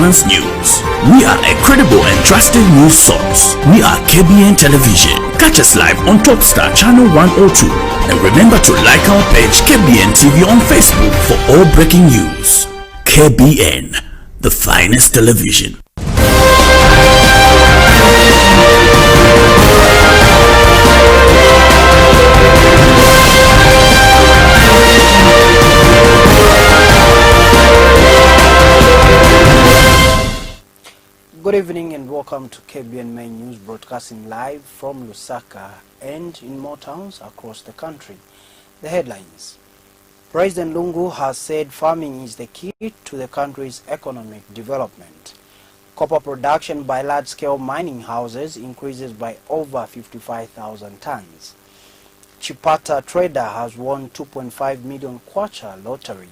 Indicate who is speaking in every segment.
Speaker 1: balanced news. We are a credible and trusted news source. We are KBN Television. Catch us live on Topstar Channel 102. And remember to like our page KBN TV on Facebook for all breaking news. KBN, the finest television.
Speaker 2: Good evening and welcome to Kbn Main News, broadcasting live from Lusaka and in more towns across the country. The headlines. President Lungu has said farming is the key to the country's economic development. Copper production by large-scale mining houses increases by over 55,000 tons. Chipata trader has won 2.5 million kwacha lottery.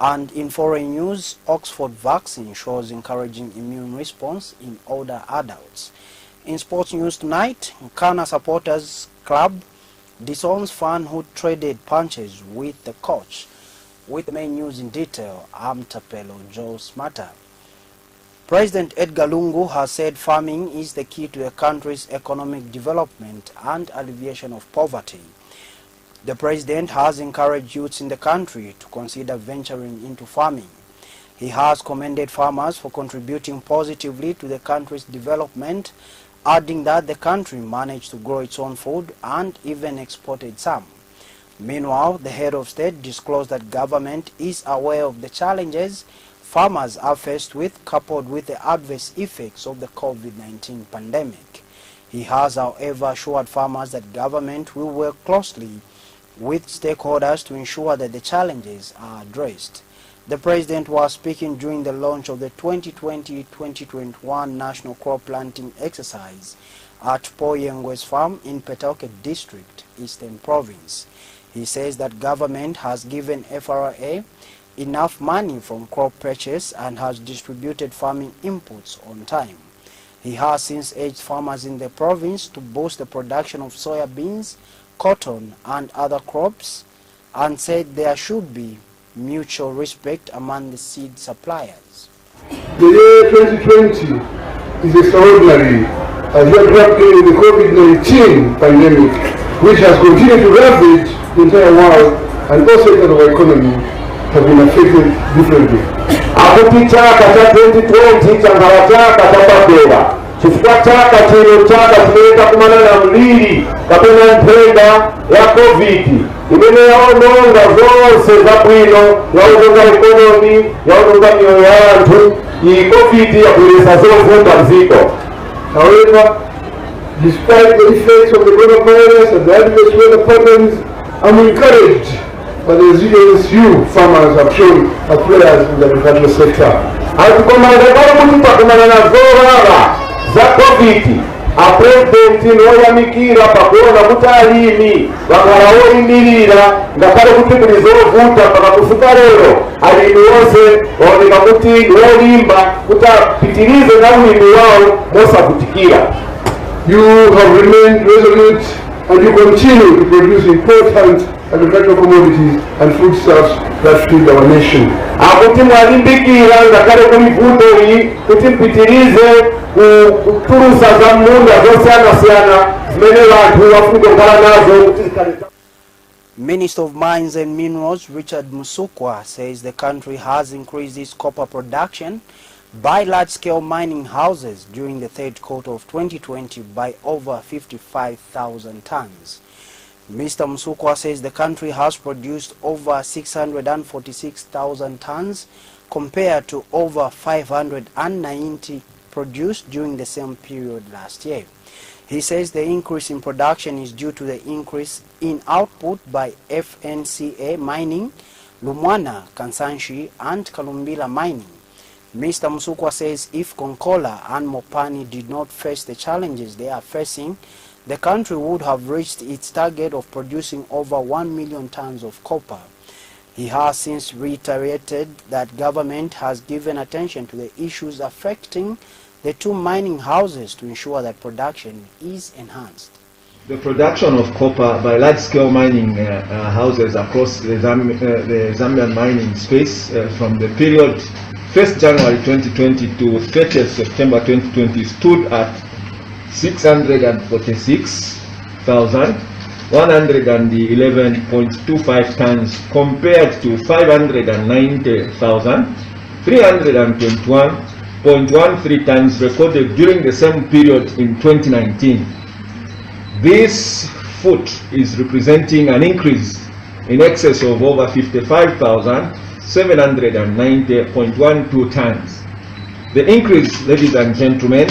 Speaker 2: And in foreign news, Oxford vaccine shows encouraging immune response in older adults. In sports news tonight, Nkana supporters club disowns fan who traded punches with the coach. With the main news in detail, I'm Tapelo Joe Smarter. President Edgar Lungu has said farming is the key to the country's economic development and alleviation of poverty. The president has encouraged youths in the country to consider venturing into farming. He has commended farmers for contributing positively to the country's development, adding that the country managed to grow its own food and even exported some. Meanwhile, the head of state disclosed that government is aware of the challenges farmers are faced with, coupled with the adverse effects of the COVID-19 pandemic. He has, however, assured farmers that government will work closely with stakeholders to ensure that the challenges are addressed. The president was speaking during the launch of the 2020-2021 National Crop Planting Exercise at Poyengwe's farm in Petauke District, Eastern Province. He says that government has given FRA enough money from crop purchase and has distributed farming inputs on time. He has since urged farmers in the province to boost the production of soya beans, cotton and other crops, and said there should be mutual respect among the seed suppliers.
Speaker 3: The year 2020 is extraordinary as we are grappling with the COVID-19 pandemic, which has continued to ravage the entire world, and all sectors of our economy have been affected differently.
Speaker 4: Akuti chaka cha 2020 changala chaka chapapera chifukwa chaka chino chaka chileta kumana na mlili kapena mpenda ya COVID imene yaononga zonse za bwino, yaononga ekonomi, yaononga mioyo ya anthu. Iyi COVID yakulesa zovuta mziko.
Speaker 3: However, despite the effects of the coronavirus and the adverse weather patterns, I'm encouraged by the resilience you farmers have shown as players in the agricultural sector.
Speaker 4: Atukomanda kwa kuti pakumana na zorara za COVID, a president noyamikira pakuona kuti alimi vakala oyimirira ngakale kuti kuli zovuta paka kufika lero alimi onse waoneka kuti wolimba kuti apitirize na ulimi wawo mosavutikira.
Speaker 3: You have remained resolute and you continue to produce important agricultural commodities and foodstuffs that feed our nation.
Speaker 4: Akuti mwalimbikira ngakale kuli vutoli kuti mpitirize kuturusa za munda zosiyana zimene vanthu wafunika kukhala nazo kuti zikhale.
Speaker 2: Minister of Mines and Minerals Richard Musukwa says the country has increased its copper production by large-scale mining houses during the third quarter of 2020 by over 55,000 tons. Mr. Musukwa says the country has produced over 646,000 tons compared to over 590 produced during the same period last year. He says the increase in production is due to the increase in output by FNCA Mining, Lumwana, Kansanshi and Kalumbila Mining. Mr. Musukwa says if Konkola and Mopani did not face the challenges they are facing, the country would have reached its target of producing over 1 million tons of copper. He has since reiterated that government has given attention to the issues affecting the two mining houses to ensure that production is enhanced.
Speaker 5: The production of copper by large-scale mining houses across the Zambian mining space from the period 1st January 2020 to 30th September 2020 stood at 646,111.25 tons compared to 590,321.13 tons recorded during the same period in 2019. This foot is representing an increase in excess of over 55,790.12 tons. The increase, ladies and gentlemen,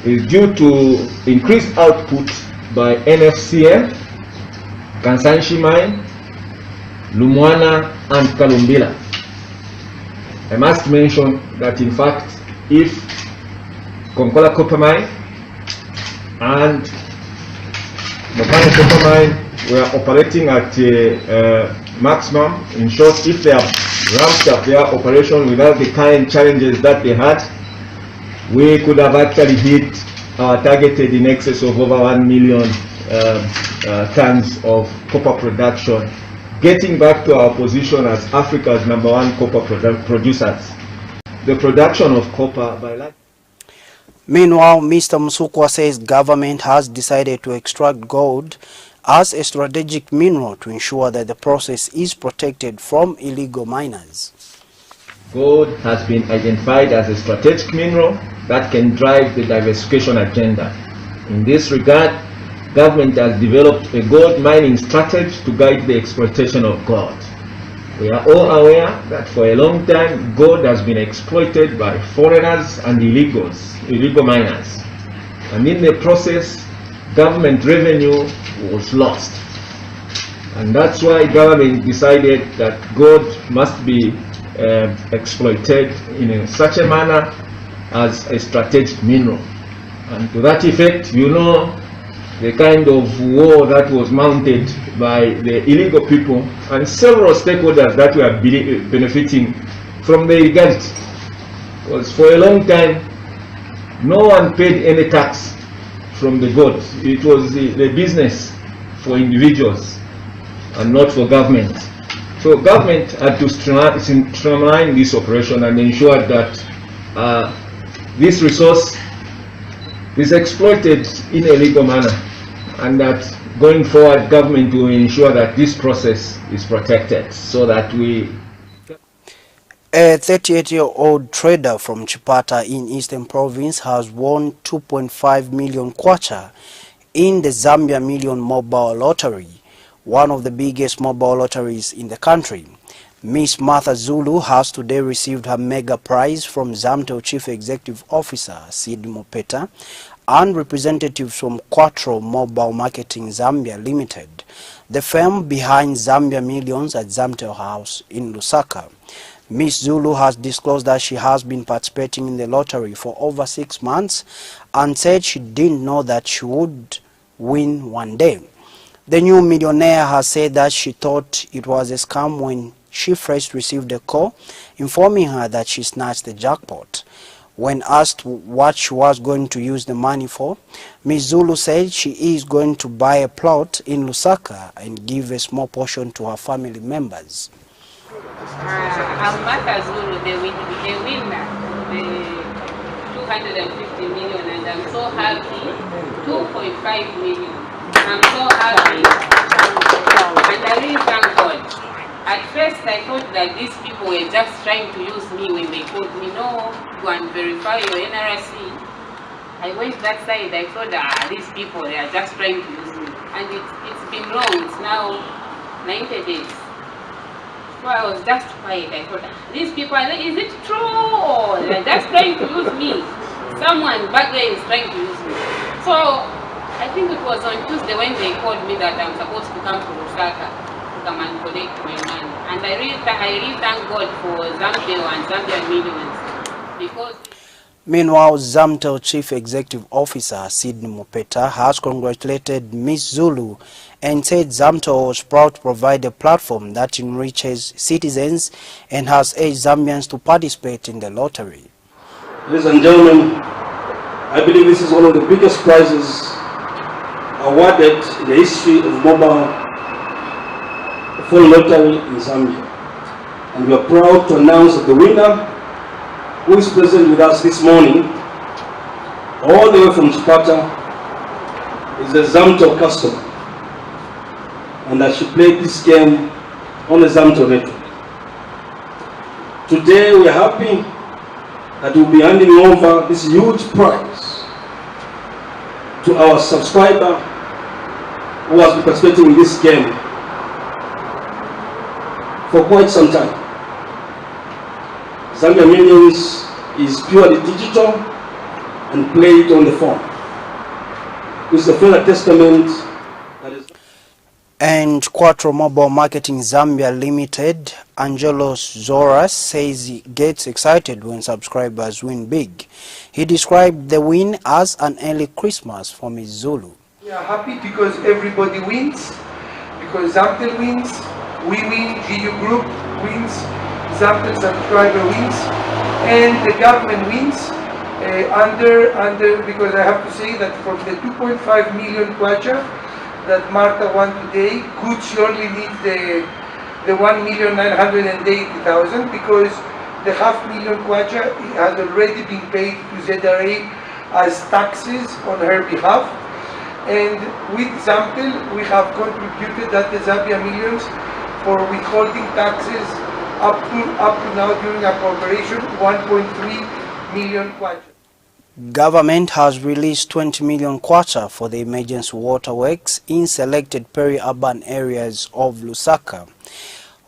Speaker 5: is due to increased output by NFCM, Kansanshi Mine, Lumwana and Kalumbila. I must mention that in fact, if Konkola Copper Mine and Mopane Copper Mine were operating at maximum, in short, if they have ramped up their operation without the current challenges that they had, we could have actually hit our targeted in excess of over 1 million tons of copper production, getting back to our position as Africa's #1 copper producers. The production of copper by
Speaker 2: Meanwhile, Mr. Musukwa says government has decided to extract gold as a strategic mineral to ensure that the process is protected from illegal miners.
Speaker 5: Gold has been identified as a strategic mineral that can drive the diversification agenda. In this regard, government has developed a gold mining strategy to guide the exploitation of gold. We are all aware that for a long time, gold has been exploited by foreigners and illegal miners. And in the process, government revenue was lost. And that's why government decided that gold must be exploited in such a manner as a strategic mineral. And to that effect, you know the kind of war that was mounted by the illegal people and several stakeholders that were benefiting from the illegality. Because for a long time, no one paid any tax from the gold. It was the business for individuals and not for government. So government had to streamline this operation and ensure that this resource is exploited in a legal manner, and that going forward government will ensure that this process is protected so that we...
Speaker 2: A 38-year-old trader from Chipata in Eastern Province has won 2.5 million kwacha in the Zambia Million Mobile Lottery, one of the biggest mobile lotteries in the country. Miss Martha Zulu has today received her mega prize from Zamtel Chief Executive Officer Sid Mopeta and representatives from Quattro Mobile Marketing Zambia Limited, the firm behind Zambia Millions at Zamtel House in Lusaka. Miss Zulu has disclosed that she has been participating in the lottery for over 6 months and said she didn't know that she would win one day. The new millionaire has said that she thought it was a scam when she first received a call informing her that she snatched the jackpot. When asked what she was going to use the money for, Ms. Zulu said she is going to buy a plot in Lusaka and give a small portion to her family members.
Speaker 6: I'm Martha Zulu, the winner, the 250 million, and I'm so happy. 2.5 million. I'm so happy, and I really thank God. At first I thought that these people were just trying to use me when they called me, no, go and verify your NRC. I went that side, I thought, these people, they are just trying to use me. And it's been long, it's now 90 days. So I was just quiet, I thought, these people, is it true or they're just trying to use me? Someone back there is trying to use me. So I think it was on Tuesday when they called me that I'm supposed to come to Lusaka to come and collect my money. And I really thank God for Zamtel and Zambia Millions, because...
Speaker 2: Meanwhile, Zamtel Chief Executive Officer Sidney Mopeta has congratulated Ms. Zulu and said Zamtel was proud to provide a platform that enriches citizens and has urged Zambians to participate in the lottery.
Speaker 7: Ladies and gentlemen, I believe this is one of the biggest prizes awarded in the history of mobile phone lottery in Zambia. And we are proud to announce that the winner who is present with us this morning, all the way from Chipata, is a Zamto customer. And that she played this game on the Zamto network. Today we are happy that we'll be handing over this huge prize to our subscriber who has been participating in this game for quite some time. Zambia Millions is purely digital and played on the phone. It's a further testament that is.
Speaker 2: And Quattro Mobile Marketing Zambia Limited, Angelos Zoras, says he gets excited when subscribers win big. He described the win as an early Christmas for Ms. Zulu.
Speaker 8: We are happy because everybody wins, because Zamtel wins, we win, GU Group wins, Zamtel subscriber wins, and the government wins. Because I have to say that from the 2.5 million kwacha that Martha won today, could surely need the 1,980,000, because the 500,000 kwacha has already been paid to ZRA as taxes on her behalf. And with Zamtel, we have contributed at the Zambia Millions for withholding taxes up to now during our cooperation, 1.3 million kwacha.
Speaker 2: Government has released 20 million kwacha for the emergency water works in selected peri-urban areas of Lusaka.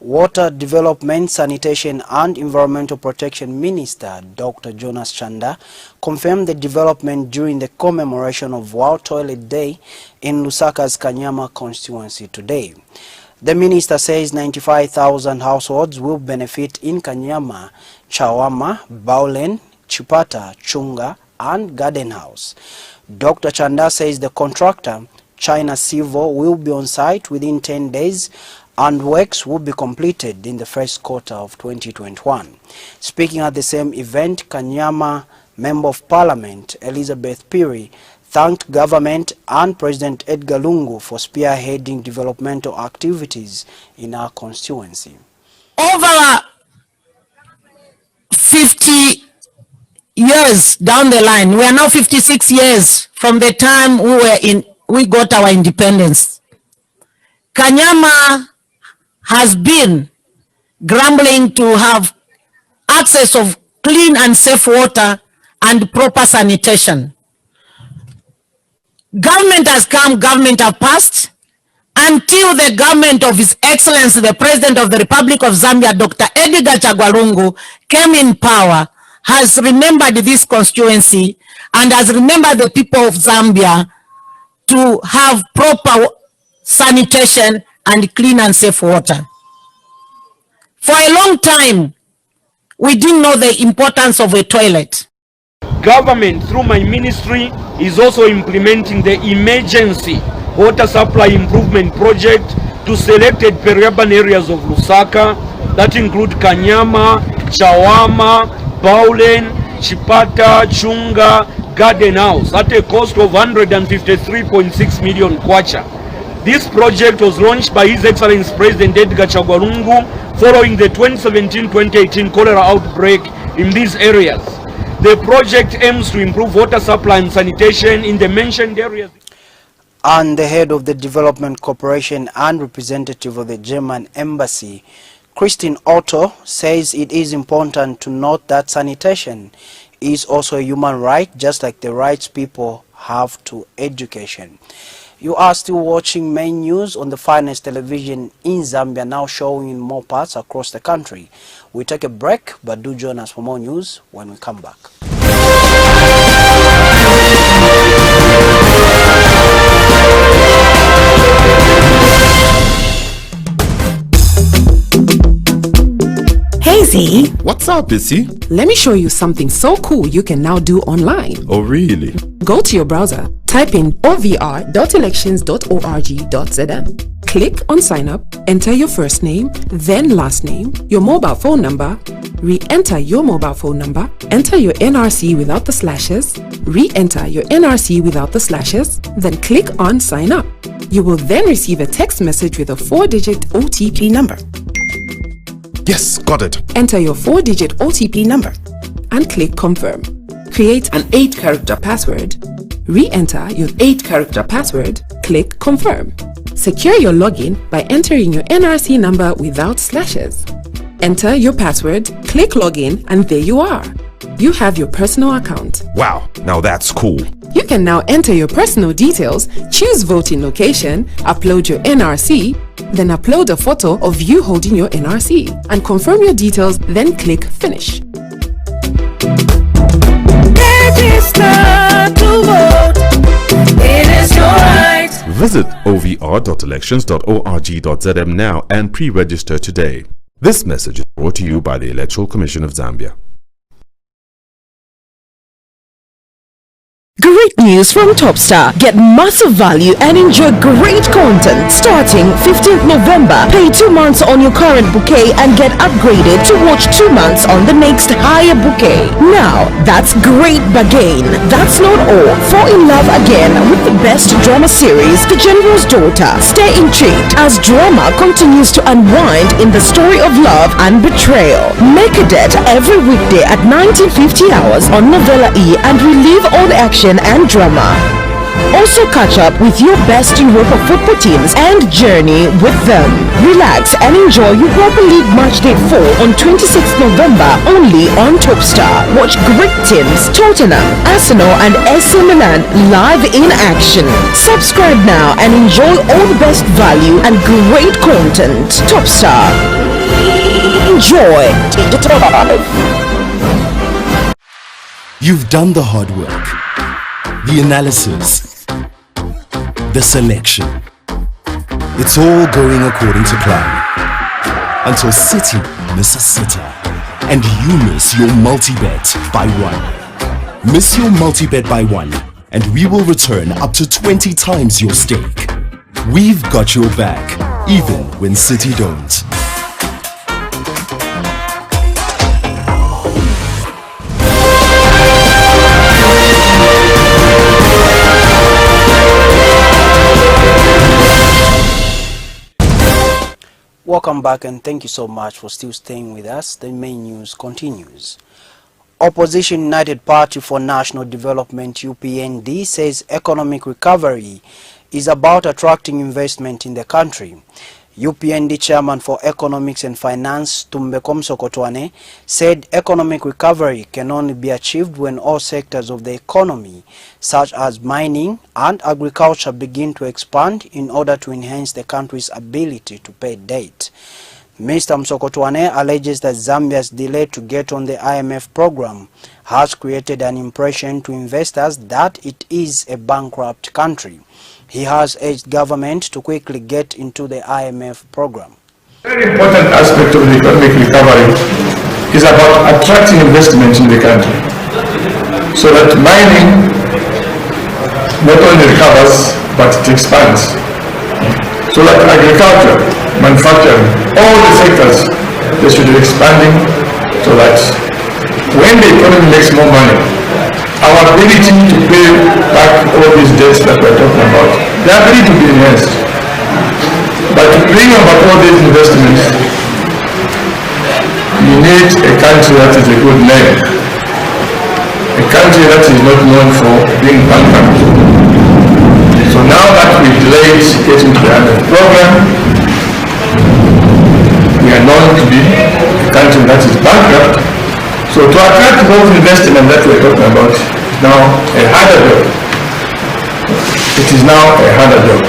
Speaker 2: Water Development, Sanitation and Environmental Protection Minister Dr. Jonas Chanda confirmed the development during the commemoration of World Toilet Day in Lusaka's Kanyama constituency today. The minister says 95,000 households will benefit in Kanyama, Chawama, Baulen, Chipata, Chunga and Garden House. Dr. Chanda says the contractor, China Civil, will be on site within 10 days and works will be completed in the first quarter of 2021. Speaking at the same event, Kanyama Member of Parliament Elizabeth Piri thanked government and President Edgar Lungu for spearheading developmental activities in our constituency.
Speaker 9: Over 50 years down the line, we are now 56 years from the time we got our independence. Kanyama has been grumbling to have access of clean and safe water and proper sanitation. Government has come, government have passed, until the government of His Excellency, the President of the Republic of Zambia, Dr. Edgar Chagwa Lungu, came in power, has remembered this constituency and has remembered the people of Zambia to have proper sanitation and clean and safe water. For a long time, we didn't know the importance of a toilet.
Speaker 10: Government, through my ministry, is also implementing the emergency water supply improvement project to selected peri-urban areas of Lusaka that include Kanyama, Chawama, Baulen, Chipata, Chunga, Garden House at a cost of 153.6 million kwacha. This project was launched by His Excellency President Edgar Chagwa Lungu following the 2017-2018 cholera outbreak in these areas. The project aims to improve water supply and sanitation in the mentioned areas.
Speaker 2: And the head of the Development Corporation and representative of the German Embassy, Christine Otto, says it is important to note that sanitation is also a human right, just like the rights people have to education. You are still watching Main News on the finest television in Zambia, now showing in more parts across the country. We take a break, but do join us for more news when we come back.
Speaker 11: Hey Z.
Speaker 12: What's up, Issy?
Speaker 11: Let me show you something so cool you can now do online.
Speaker 12: Oh, really?
Speaker 11: Go to your browser, type in ovr.elections.org.zm. Click on sign up, enter your first name, then last name, your mobile phone number, re-enter your mobile phone number, enter your NRC without the slashes, re-enter your NRC without the slashes, then click on sign up. You will then receive a text message with a 4-digit OTP number.
Speaker 12: Yes, got it.
Speaker 11: Enter your 4-digit OTP number. and click confirm. Create an 8-character password. Re-enter your 8-character password, click confirm. Secure your login by entering your NRC number without slashes. Enter your password, click login, and there you are. You have your personal account.
Speaker 12: Wow, now that's cool.
Speaker 11: You can now enter your personal details, choose voting location, upload your NRC, then upload a photo of you holding your NRC, and confirm your details, then click finish.
Speaker 13: Register to vote. It is your right.
Speaker 12: Visit ovr.elections.org.zm now and pre-register today. This message is brought to you by the Electoral Commission of Zambia.
Speaker 14: Great news from Topstar. Get massive value and enjoy great content. Starting 15th November, pay 2 months on your current bouquet and get upgraded to watch 2 months on the next higher bouquet. Now, that's great bargain. That's not all. Fall in love again with the best drama series, The General's Daughter. Stay intrigued as drama continues to unwind in the story of love and betrayal. Make a date every weekday at 1950 hours on Novella E and relive all the action and drama. Also catch up with your best Europa football teams and journey with them. Relax and enjoy Europa League Matchday 4 on 26th November only on Topstar. Watch great teams Tottenham, Arsenal and AC Milan live in action. Subscribe now and enjoy all the best value and great content. Topstar. Enjoy.
Speaker 15: You've done the hard work, the analysis, the selection. It's all going according to plan. Until City miss a sitter and you miss your multi-bet by one. Miss your multi-bet by one and we will return up to 20 times your stake. We've got your back, even when City don't.
Speaker 2: Welcome back and thank you so much for still staying with us. The main news continues. Opposition United Party for National Development UPND says economic recovery is about attracting investment in the country. UPND Chairman for Economics and Finance Tumbeko Msokotwane said economic recovery can only be achieved when all sectors of the economy, such as mining and agriculture, begin to expand in order to enhance the country's ability to pay debt. Mr. Msokotwane alleges that Zambia's delay to get on the IMF program has created an impression to investors that it is a bankrupt country. He has urged government to quickly get into the IMF program.
Speaker 3: A very important aspect of the economic recovery is about attracting investment in the country so that mining not only recovers but it expands. So that agriculture, manufacturing, all the sectors, they should be expanding so that when the economy makes more money, our ability to pay back all these debts that we're talking about, the ability to be enhanced. But to bring about all these investments, you need a country that is a good name, a country that is not known for being bankrupt. So now that we delayed getting to the IMF program, we are known to be a country that is bankrupt. So to attract those investment that we're talking about is now a harder job. It is now a harder job.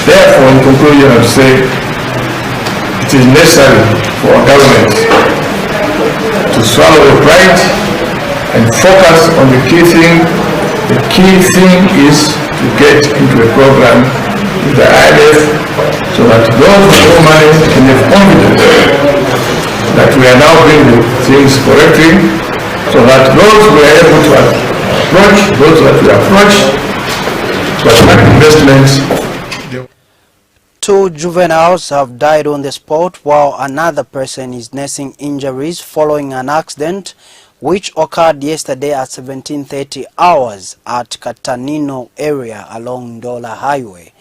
Speaker 3: Therefore, in conclusion, I would say it is necessary for our government to swallow the pride and focus on the key thing. The key thing is to get into a program with the IMF so that those who owe money can have confidence that we are now doing the things correctly, so that those we are able to approach, those that we approach, to attract investments.
Speaker 2: 2 juveniles have died on the spot while another person is nursing injuries following an accident which occurred yesterday at 17:30 hours at Katanino area along Ndola Highway.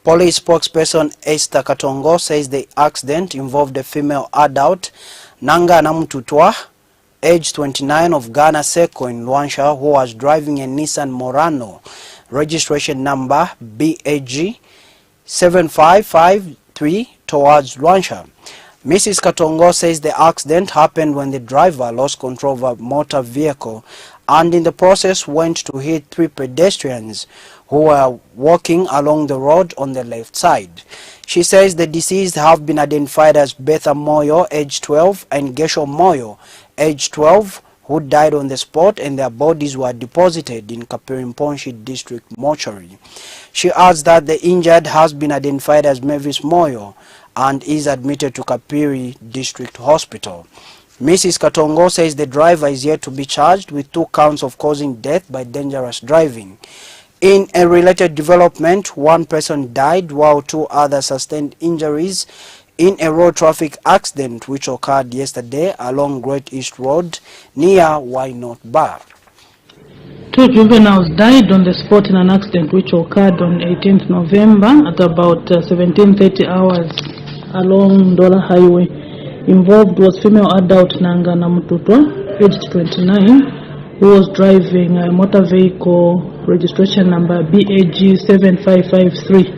Speaker 2: Police spokesperson Esther Katongo says the accident involved a female adult, Nanga Namututwa, age 29 of Ghana Seko in Luansha, who was driving a Nissan Murano, registration number BAG 7553 towards Luansha. Mrs. Katongo says the accident happened when the driver lost control of a motor vehicle and in the process went to hit 3 pedestrians who were walking along the road on the left side. She says the deceased have been identified as Betha Moyo, age 12, and Gesho Moyo, age 12, who died on the spot, and their bodies were deposited in Kapirimponshe District Mortuary. She adds that the injured has been identified as Mavis Moyo and is admitted to Kapiri District Hospital. Mrs. Katongo says the driver is yet to be charged with 2 counts of causing death by dangerous driving. In a related development, 1 person died while 2 others sustained injuries in a road traffic accident which occurred yesterday along Great East Road near Why Not Bar.
Speaker 16: 2 juveniles died on the spot in an accident which occurred on 18th November at about 17:30 hours along Dola Highway. Involved was female adult Nangana Mututwa, aged 29, who was driving a motor vehicle registration number BAG 7553.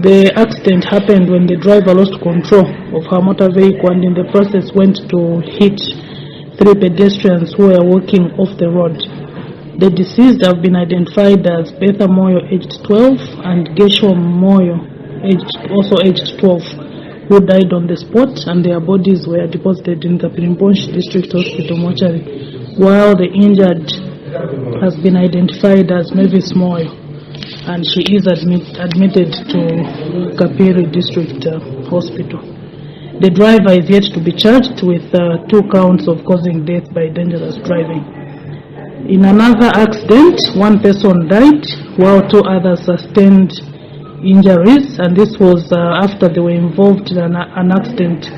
Speaker 16: The accident happened when the driver lost control of her motor vehicle and in the process went to hit 3 pedestrians who were walking off the road. The deceased have been identified as Betha Moyo, aged 12, and Gesho Moyo, also aged 12, who died on the spot, and their bodies were deposited in the Kapirimponshe District Hospital mortuary, while the injured has been identified as Mavis Moyo, and she is admitted to Kapiri District Hospital. The driver is yet to be charged with 2 counts of causing death by dangerous driving. In another accident, 1 person died while 2 others sustained injuries, and this was after they were involved in an accident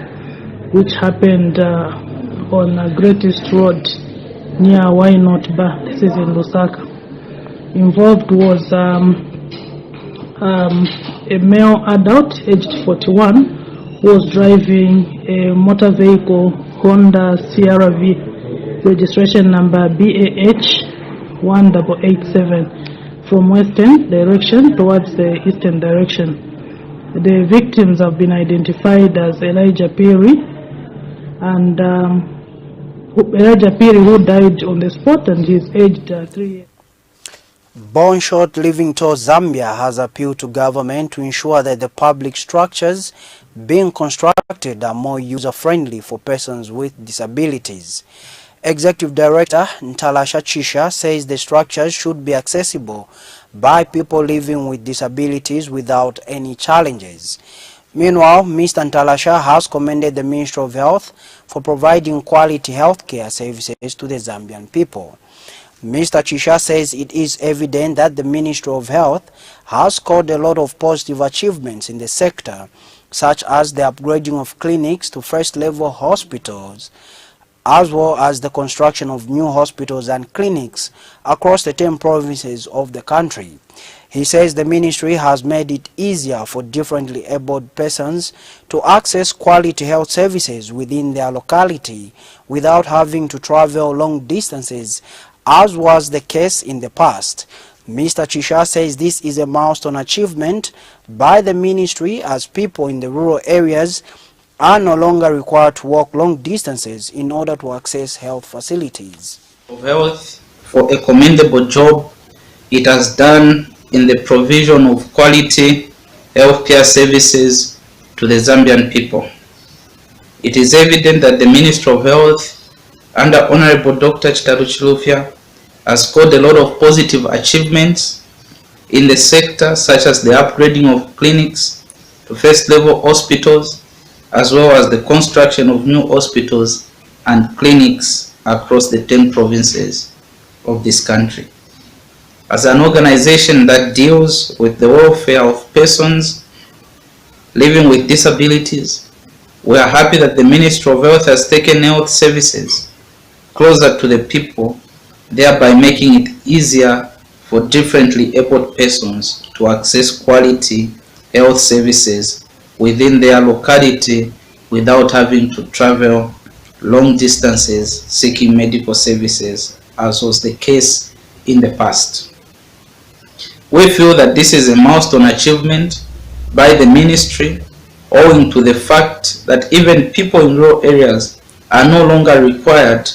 Speaker 16: which happened on Great East Road near Why Not Bar. This is in Lusaka. Involved was a male adult aged 41 who was driving a motor vehicle Honda CRV registration number BAH 1887 from western direction towards the eastern direction. The victims have been identified as Elijah Piri and Elijah Piri, who died on the spot, and he is aged 3 years.
Speaker 2: Bonshot Living Tour Zambia has appealed to government to ensure that the public structures being constructed are more user-friendly for persons with disabilities. Executive Director Ntalasha Chisha says the structures should be accessible by people living with disabilities without any challenges. Meanwhile, Mr. Ntalasha has commended the Ministry of Health for providing quality healthcare services to the Zambian people. Mr. Chisha says it is evident that the Ministry of Health has scored a lot of positive achievements in the sector, such as the upgrading of clinics to first-level hospitals, as well as the construction of new hospitals and clinics across the 10 provinces of the country. He says the ministry has made it easier for differently abled persons to access quality health services within their locality without having to travel long distances, as was the case in the past. Mr. Chisha says this is a milestone achievement by the ministry, as people in the rural areas are no longer required to walk long distances in order to access health facilities.
Speaker 17: Of Health for a commendable job it has done in the provision of quality healthcare services to the Zambian people. It is evident that the Ministry of Health under Honorable Dr. Chitaru Chilufya has scored a lot of positive achievements in the sector, such as the upgrading of clinics to first-level hospitals, as well as the construction of new hospitals and clinics across the 10 provinces of this country. As an organization that deals with the welfare of persons living with disabilities, we are happy that the Ministry of Health has taken health services closer to the people, thereby making it easier for differently abled persons to access quality health services within their locality without having to travel long distances seeking medical services, as was the case in the past. We feel that this is a milestone achievement by the ministry, owing to the fact that even people in rural areas are no longer required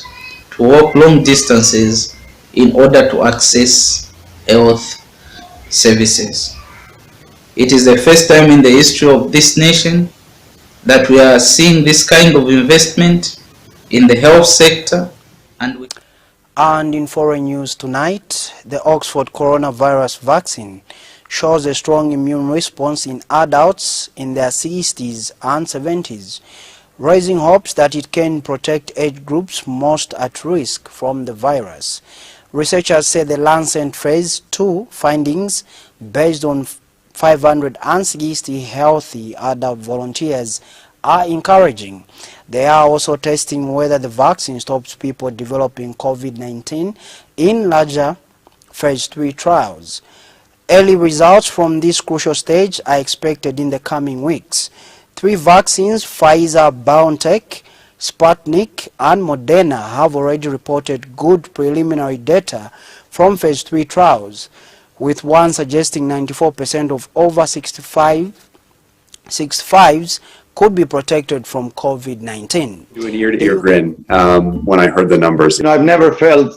Speaker 17: to walk long distances in order to access health services. It is the first time in the history of this nation that we are seeing this kind of investment in the health sector.
Speaker 2: And in foreign news tonight, the Oxford coronavirus vaccine shows a strong immune response in adults in their 60s and 70s, raising hopes that it can protect age groups most at risk from the virus. Researchers say the Lancet Phase 2 findings, based on 560 healthy adult volunteers, are encouraging. They are also testing whether the vaccine stops people developing COVID-19 in larger Phase 3 trials. Early results from this crucial stage are expected in the coming weeks. 3 vaccines, Pfizer, BioNTech, Sputnik and Moderna, have already reported good preliminary data from Phase 3 trials, with one suggesting 94% of over 65s could be protected from COVID-19.
Speaker 18: Do an ear-to-ear grin when I heard the numbers.
Speaker 19: I've never felt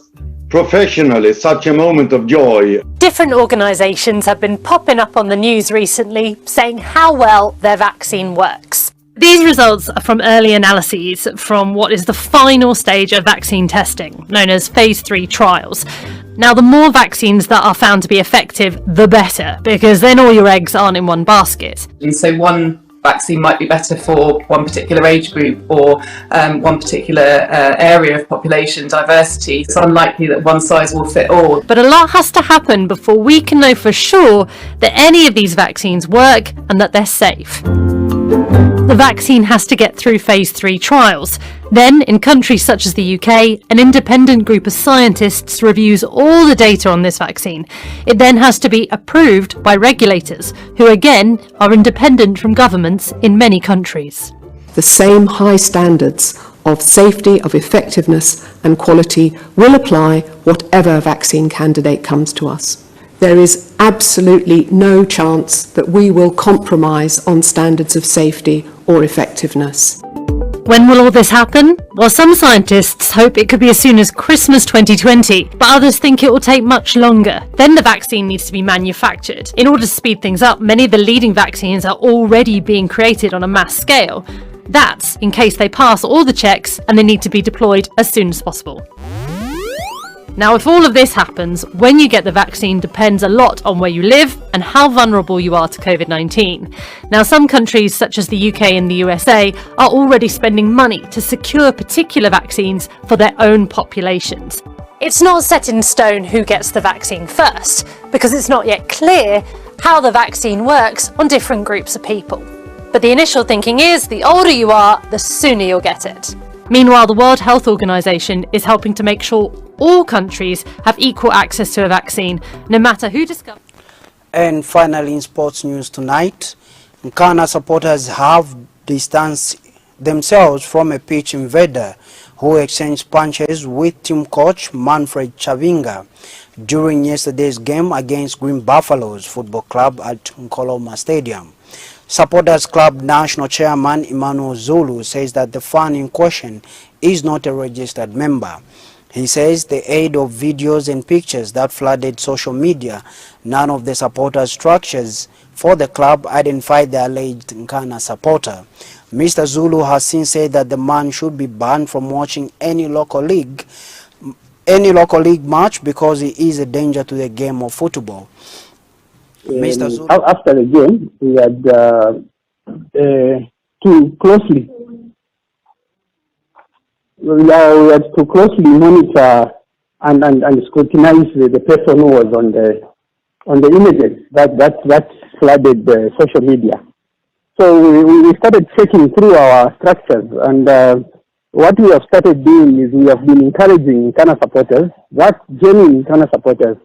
Speaker 19: professionally such a moment of joy.
Speaker 20: Different organisations have been popping up on the news recently saying how well their vaccine works. These results are from early analyses from what is the final stage of vaccine testing, known as Phase 3 trials. Now, the more vaccines that are found to be effective, the better, because then all your eggs aren't in one basket.
Speaker 21: And so one vaccine might be better for one particular age group or one particular area of population diversity. It's unlikely that one size will fit all.
Speaker 20: But a lot has to happen before we can know for sure that any of these vaccines work and that they're safe. The vaccine has to get through Phase 3 trials. Then, in countries such as the UK, an independent group of scientists reviews all the data on this vaccine. It then has to be approved by regulators, who again are independent from governments in many countries.
Speaker 11: The same high standards of safety, of effectiveness and quality will apply whatever vaccine candidate comes to us. There is absolutely no chance that we will compromise on standards of safety or effectiveness.
Speaker 20: When will all this happen? Well, some scientists hope it could be as soon as Christmas 2020, but others think it will take much longer. Then the vaccine needs to be manufactured. In order to speed things up, many of the leading vaccines are already being created on a mass scale. That's in case they pass all the checks and they need to be deployed as soon as possible. Now, if all of this happens, when you get the vaccine depends a lot on where you live and how vulnerable you are to COVID-19. Now, some countries such as the UK and the USA are already spending money to secure particular vaccines for their own populations. It's not set in stone who gets the vaccine first, because it's not yet clear how the vaccine works on different groups of people. But the initial thinking is the older you are, the sooner you'll get it. Meanwhile, the World Health Organization is helping to make sure all countries have equal access to a vaccine, no matter who discovers.
Speaker 2: And finally, in sports news tonight, Nkana supporters have distanced themselves from a pitch invader who exchanged punches with team coach Manfred Chavinga during yesterday's game against Green Buffaloes Football Club at Nkoloma Stadium. Supporters Club National Chairman Emmanuel Zulu says that the fan in question is not a registered member. He says the aid of videos and pictures that flooded social media, none of the supporters' structures for the club identified the alleged Nkana supporter. Mr. Zulu has since said that the man should be banned from watching any local league match because he is a danger to the game of football. Mr. Zulu.
Speaker 22: After the game, we had to closely monitor and scrutinize the person who was on the images that flooded the social media. So we started checking through our structures, and what we have started doing is we have been encouraging Nkana supporters, that genuine Nkana supporters,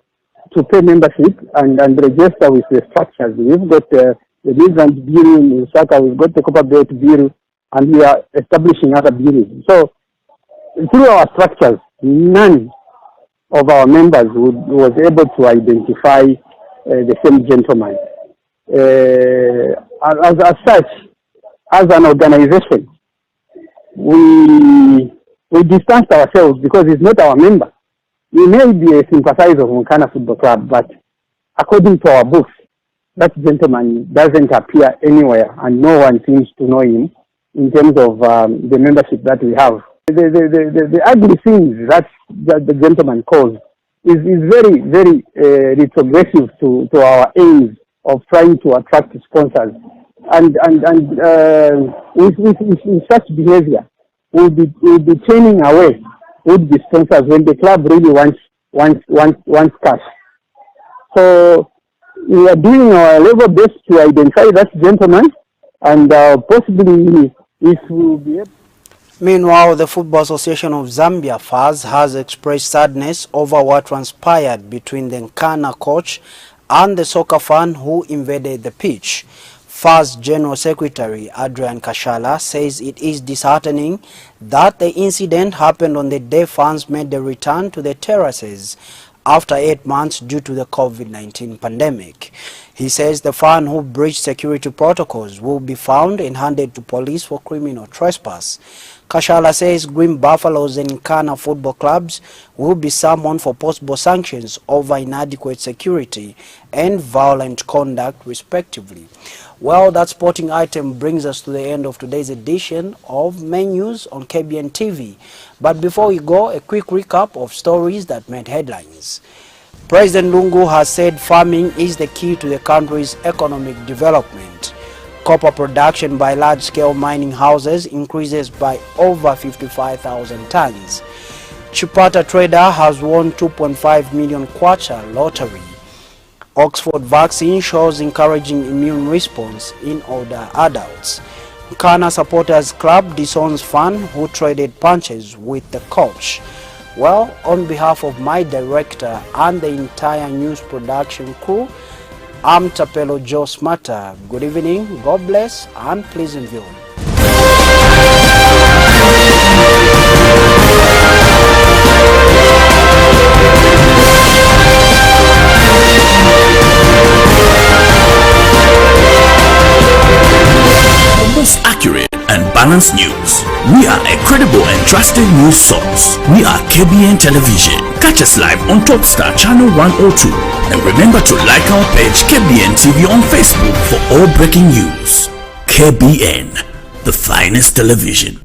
Speaker 22: to pay membership and register with the structures. We've got the Migrant Bureau in Lusaka, we've got the Copper Belt Bureau, and we are establishing other bureaus. So through our structures, none of our members was able to identify the same gentleman. As such, as an organization, we distanced ourselves because he's not our member. He may be a sympathizer of Mukana Football Club, but according to our books, that gentleman doesn't appear anywhere, and no one seems to know him in terms of the membership that we have. The ugly things that the gentleman caused is very, very retrogressive to our aims of trying to attract sponsors. And with such behavior, we'll be turning away would-be sponsors when the club really wants cash. So we are doing our level best to identify that gentleman, and possibly if we'll be able.
Speaker 2: Meanwhile, the Football Association of Zambia, FAZ, has expressed sadness over what transpired between the Nkana coach and the soccer fan who invaded the pitch. FAZ General Secretary Adrian Kashala says it is disheartening that the incident happened on the day fans made the return to the terraces after 8 months due to the COVID-19 pandemic. He says the fan who breached security protocols will be found and handed to police for criminal trespass. Kashala says Green Buffaloes and Nkana football clubs will be summoned for possible sanctions over inadequate security and violent conduct, respectively. Well, that sporting item brings us to the end of today's edition of Main News on KBN TV. But before we go, a quick recap of stories that made headlines. President Lungu has said farming is the key to the country's economic development. Copper production by large-scale mining houses increases by over 55,000 tons. Chipata trader has won 2.5 million kwacha lottery. Oxford vaccine shows encouraging immune response in older adults. Nkana Supporters Club disowns fan who traded punches with the coach. Well, on behalf of my director and the entire news production crew, I'm Tapelo Joe Smata. Good evening, God bless, and pleasant viewing.
Speaker 1: Accurate and balanced news. We are a credible and trusted news source. We are KBN Television. Catch us live on Topstar Channel 102. And remember to like our page KBN TV on Facebook for all breaking news. KBN, the finest television.